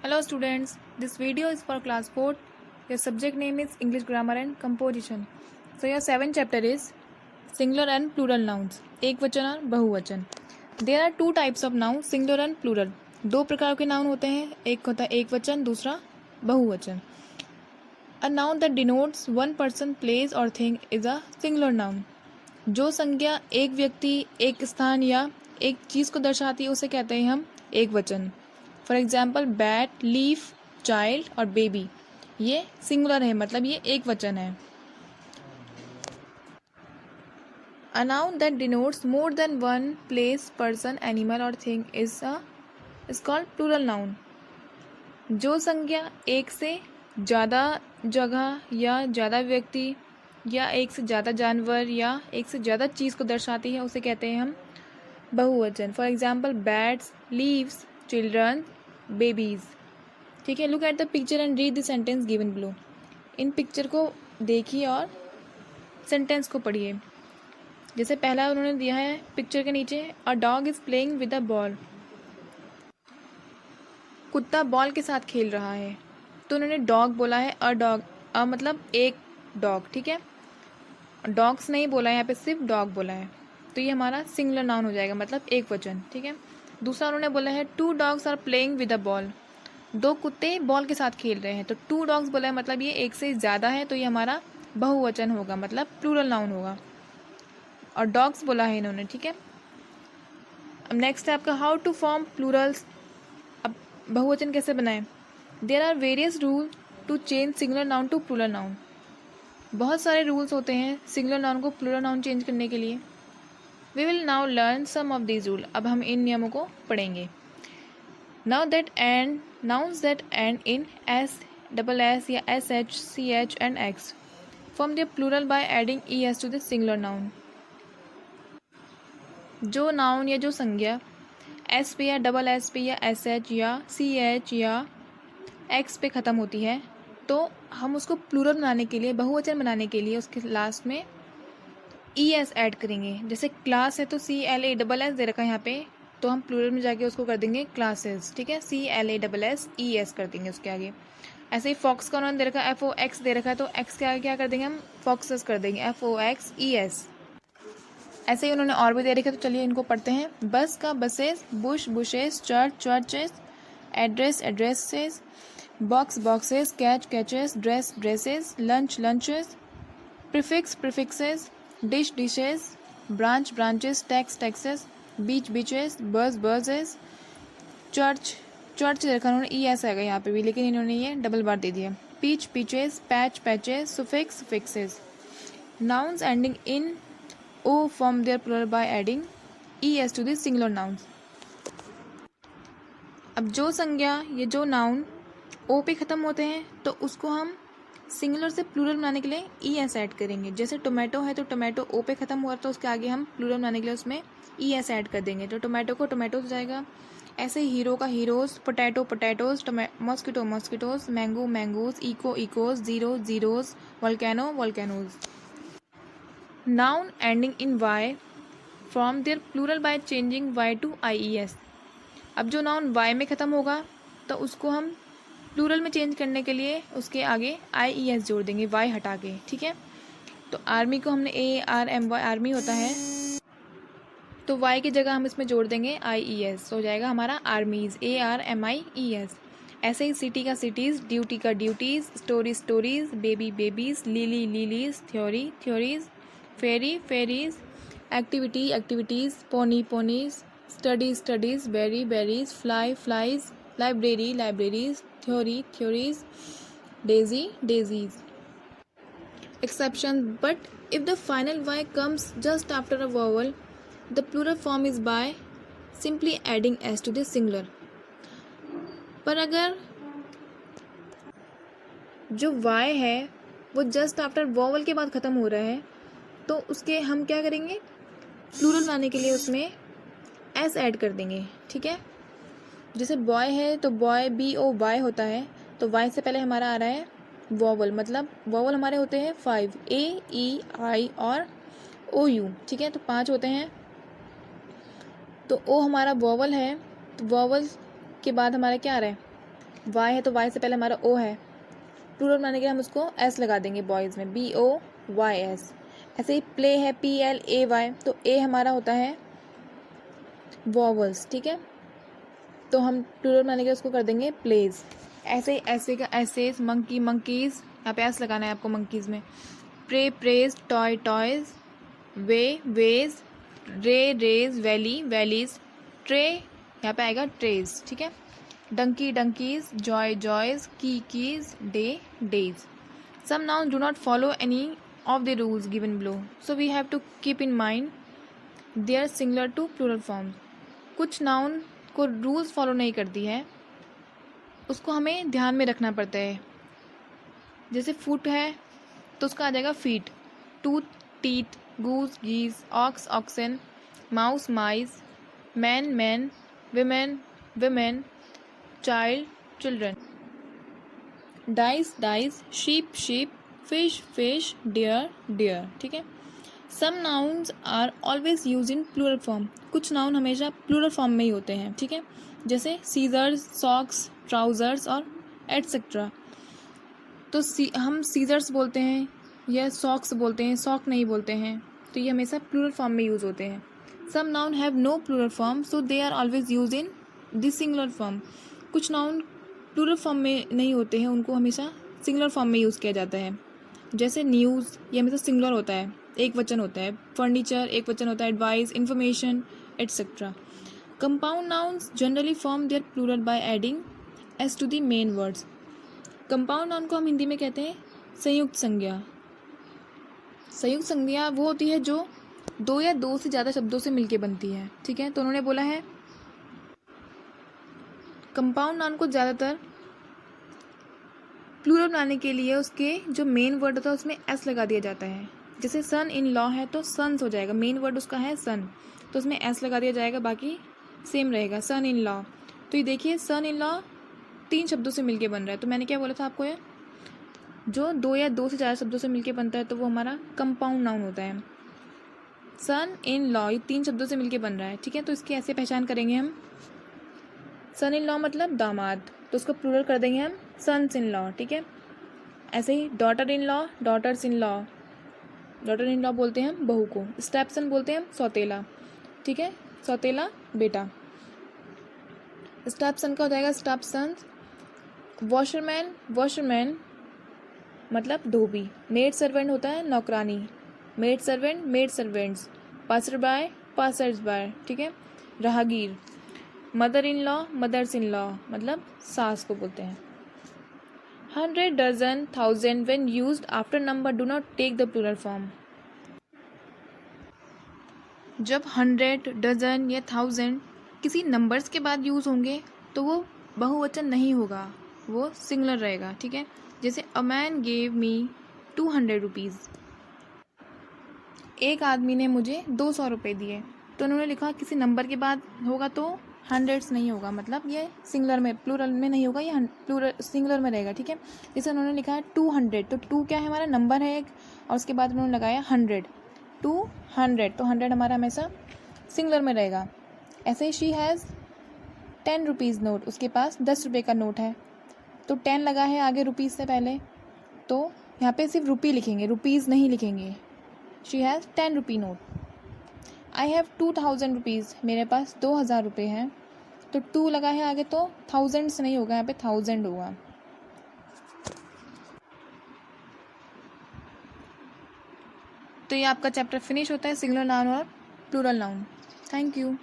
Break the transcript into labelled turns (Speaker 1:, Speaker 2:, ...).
Speaker 1: Hello students, this video is for class 4. Your subject name is English Grammar and Composition. So your 7th chapter is singular and plural nouns. एकवचन और बहुवचन. There are two types of nouns, singular and plural. दो प्रकार के noun होते हैं, एक होता है एकवचन, दूसरा बहुवचन. A noun that denotes one person, place or thing is a singular noun. जो संज्ञा एक व्यक्ति, एक स्थान या एक चीज़ को दर्शाती है उसे कहते हैं हम एकवचन. For example bat, leaf, child और बेबी, ये सिंगुलर है, मतलब ये एक वचन है. A noun that denotes more than one place, person, animal और thing is called plural noun. जो संज्ञा एक से ज़्यादा जगह या ज़्यादा व्यक्ति या एक से ज़्यादा जानवर या एक से ज़्यादा चीज़ को दर्शाती है उसे कहते हैं हम बहुवचन. For example bats, leaves, children, babies. ठीक है, look at the picture and read the sentence given below. In picture को देखिए और सेंटेंस को पढ़िए. जैसे पहला उन्होंने दिया है पिक्चर के नीचे, a dog is playing with a ball. कुत्ता बॉल के साथ खेल रहा है, तो उन्होंने डॉग बोला है, अ डॉग, अ मतलब एक डॉग. ठीक है, डॉग्स नहीं बोला है, यहाँ पे सिर्फ डॉग बोला है, तो ये हमारा सिंगुलर नाउन हो जाएगा, मतलब एक वचन. ठीक है, दूसरा उन्होंने बोला है two dogs are playing with a ball. दो कुत्ते बॉल के साथ खेल रहे हैं, तो टू डॉग्स बोला है, मतलब ये एक से ज़्यादा है, तो ये हमारा बहुवचन होगा, मतलब प्लूरल नाउन होगा. और डॉग्स बोला है इन्होंने. ठीक है, अब नेक्स्ट है आपका हाउ टू फॉर्म प्लूरल्स. अब बहुवचन कैसे बनाएं. There are various rule to change singular noun to plural noun. बहुत सारे रूल्स होते हैं सिंगुलर नाउन को प्लूरल नाउन चेंज करने के लिए. We will now learn some of these rule. अब हम इन नियमों को पढ़ेंगे. Now that end nouns that end in s, double s या sh, ch and x form their plural by adding es to the singular noun. जो noun या जो संज्ञा s पे या डबल s पे या sh या ch या x पे ख़त्म होती है, तो हम उसको प्लूरल बनाने के लिए, बहुवचन बनाने के लिए उसके लास्ट में es ऐड करेंगे. जैसे क्लास है तो CLASS दे रखा है यहाँ पे, तो हम प्लूरल में जाके उसको कर देंगे क्लासेस. ठीक है, CLASSES कर देंगे उसके आगे. ऐसे ही फॉक्स का उन्होंने दे रखा है FOX दे रखा है, तो एक्स के आगे क्या कर देंगे हम फॉक्सेस कर देंगे, FOXES. ऐसे ही उन्होंने और भी दे रखा है, तो चलिए इनको पढ़ते हैं. बस का buses, bush bushes, church churches, address addresses, box boxes, catch catches, dress dresses, lunch lunches, prefix prefixes, dish dishes, branch branches, tax taxes, beach beaches, bus buses, church church देखा उन्होंने ES आएगा यहाँ पे भी, लेकिन इन्होंने ये डबल बार दे दिया. Peach peaches, patch patches, suffix fixes. Nouns ending in O form their plural by adding ES to the singular nouns. अब जो संज्ञा ये जो नाउन O पे ख़त्म होते हैं, तो उसको हम सिंगुलर से प्लूरल बनाने के लिए ES ऐड करेंगे. जैसे टोमेटो है तो टोमेटो O पे ख़त्म हुआ, तो उसके आगे हम प्लूरल बनाने के लिए उसमें ES ऐड कर देंगे, तो टोमेटो को टोमेटोज हो जाएगा. ऐसे ही हीरो का heroes, potato potatoes, mosquito mosquitoes, mango mangoes, echo echoes, zero zeros, volcano volcanoes. Noun ending in Y from their plural by changing Y to IES. अब जो नाउन Y में ख़त्म होगा, तो उसको हम प्लूरल में चेंज करने के लिए उसके आगे IES जोड़ देंगे, Y हटा के. ठीक है, तो आर्मी को हमने ARMY आर्मी होता है, तो Y की जगह हम इसमें जोड़ देंगे IES, हो जाएगा हमारा आर्मीज़, ARMIES. ऐसे ही सिटी का सिटीज़, ड्यूटी का duties, story stories, baby babies, lily lilies, theory theories, ferry ferries, activity activities, pony ponies, study studies, berry berries, fly flies, library libraries, theory theories, daisy daisies. Exception, but if the final Y comes just after a vowel, the plural form is by simply adding S to the singular. पर अगर जो Y है वो just after vowel के बाद ख़त्म हो रहा है, तो उसके हम क्या करेंगे, प्लूरल बनाने के लिए उसमें S ऐड कर देंगे. ठीक है, जैसे बॉय है तो बॉय BOY होता है, तो Y से पहले हमारा आ रहा है वॉवल, मतलब वॉवल हमारे होते हैं 5, AEI और OU. ठीक है, तो 5 होते हैं, तो O हमारा वॉवल है, तो वॉवल के बाद हमारा क्या आ रहा है वाई है तो वाई से पहले हमारा ओ है, प्लूरल बनाने के लिए हम उसको एस लगा देंगे बॉयज़ में, BOYS। ऐसे ही प्ले है PLAY, तो ए हमारा होता है वॉवल्स, ठीक है, तो हम प्लूरल बनाने के लिए उसको कर देंगे प्लेज। ऐसे ही ऐसे का एसेज, मंकी मंकीज़, यहाँ पे एस लगाना है आपको मंकीज़ में, prey preys, toy toys, way ways, ray rays, valley valleys, tray यहाँ पे आएगा ट्रेज, ठीक है, donkey donkeys, joy joys, keys, day days. Some noun do not follow any of the rules given below, so we have to keep in mind they are similar to plural forms. कुछ noun को rules follow नहीं करती है, उसको हमें ध्यान में रखना पड़ता है। जैसे फुट है तो उसका आ जाएगा feet, tooth teeth, goose geese, ox oxen, mouse mice, man man, women women, child children, dice dice, sheep sheep, fish fish, deer deer, ठीक है। Some nouns are always use in plural form, कुछ noun हमेशा plural form में ही होते हैं, ठीक है, जैसे सीजर्स, सॉक्स, ट्राउजर्स और एटसेट्रा। तो हम सीजर्स बोलते हैं या सॉक्स बोलते हैं, सॉक नहीं बोलते हैं, तो ये हमेशा प्लूरल फॉर्म में यूज़ होते हैं। Some noun have no plural form, so they are always use in this singular form. कुछ नाउन प्लूरल फॉर्म में नहीं होते हैं, उनको हमेशा सिंगुलर फॉर्म में यूज़ किया जाता है। जैसे न्यूज़, ये हमेशा सिंगुलर होता है, एक वचन होता है, फर्नीचर एक वचन होता है, advice, information etcetera. Compound nouns generally form their plural by adding S to the main words. Compound noun को हम हिंदी में कहते हैं संयुक्त संज्ञा। संयुक्त संज्ञा वो होती है जो दो या दो से ज़्यादा शब्दों से मिलके बनती है, ठीक है। तो उन्होंने बोला है कंपाउंड नाउन को ज़्यादातर प्लूरल बनाने के लिए उसके जो मेन वर्ड होता है उसमें एस लगा दिया जाता है। जैसे सन इन लॉ है तो सन्स हो जाएगा, मेन वर्ड उसका है सन, तो उसमें एस लगा दिया जाएगा, बाकी सेम रहेगा, सन इन लॉ। तो ये देखिए सन इन लॉ 3 शब्दों से मिलके बन रहा है, तो मैंने क्या बोला था आपको, ये जो 2 या 2 से ज़्यादा शब्दों से मिलके बनता है तो वो हमारा कंपाउंड नाउन होता है। सन इन लॉ ये 3 शब्दों से मिलके बन रहा है, ठीक है, तो इसकी ऐसे पहचान करेंगे हम। सन इन लॉ मतलब दामाद, तो उसको प्लूरल कर देंगे हम सन्स इन लॉ, ठीक है। ऐसे ही daughter in law, daughters in law, daughter in law बोलते हैं हम बहू को, स्टेपसन बोलते हैं हम सौतेला, ठीक है, सौतेला बेटा। स्टेपसन का हो जाएगा स्टेपसन्स। वॉशरमैन, वॉशरमैन मतलब धोबी। मेड सर्वेंट होता है नौकरानी, maid servant, maid servants. Passer by, passers by, ठीक है, राहगीर। Mother in law, mothers in law मतलब सास को बोलते हैं। 100, dozen, 1000 when used after number do not take the plural form। जब 100, डजन या 1000 किसी नंबर्स के बाद यूज़ होंगे तो वो बहुवचन नहीं होगा, वो सिंगुलर रहेगा, ठीक है। जैसे a man gave me 200 rupees, एक आदमी ने मुझे 200 रुपये दिए, तो उन्होंने लिखा किसी नंबर के बाद होगा तो हंड्रेड्स नहीं होगा, मतलब ये सिंगुलर में, प्लूरल में नहीं होगा, ये प्लूरल सिंगुलर में रहेगा, ठीक है। जैसे उन्होंने लिखा है 200, तो 2 क्या है हमारा नंबर है एक, और उसके बाद उन्होंने लगाया 100, 200, तो 100 हमारा हमेशा सिंगुलर में रहेगा। ऐसे ही शी हैज़ 10 रुपीज़ नोट, उसके पास 10 रुपये का नोट है, तो 10 लगा है आगे रुपीज़ से पहले, तो यहाँ पे सिर्फ रुपी लिखेंगे, रुपीज़ नहीं लिखेंगे। She has 10 rupee note. I have 2000 rupees, मेरे पास 2000 रुपये हैं, तो 2 लगा है आगे तो थाउजेंड्स नहीं होगा, यहाँ पे 1000 होगा। तो ये आपका चैप्टर फिनिश होता है सिंगुलर नाउन और प्लूरल नाउन। Thank you.